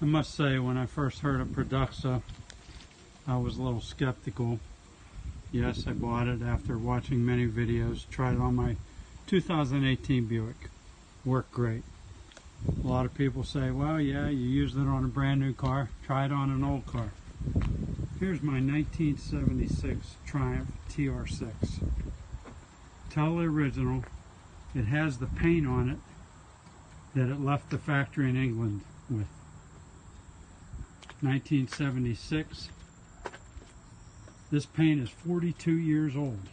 I must say, when I first heard of Produxa, I was a little skeptical. Yes, I bought it after watching many videos. Tried it on my 2018 Buick. Worked great. A lot of people say, well, yeah, you used it on a brand new car. Try it on an old car. Here's my 1976 Triumph TR6. Totally original. It has the paint on it that it left the factory in England with. 1976. This paint is 42 years old.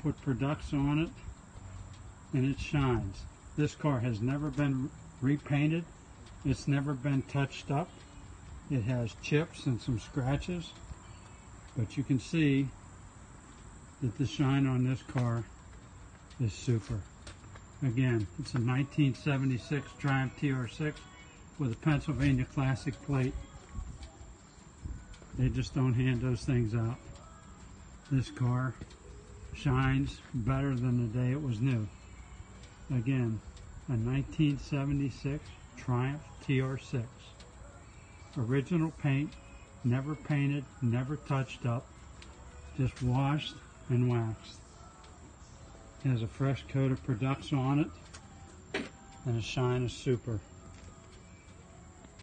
Put Produxa on it and it shines. This car has never been repainted. It's never been touched up. It has chips and some scratches, but you can see that the shine on this car is super. Again, it's a 1976 Triumph TR6 with a Pennsylvania Classic plate. They just don't hand those things out. This car shines better than the day it was new. Again, a 1976 Triumph TR6. Original paint, never painted, never touched up, just washed and waxed. It has a fresh coat of Produxa on it, and the shine is super.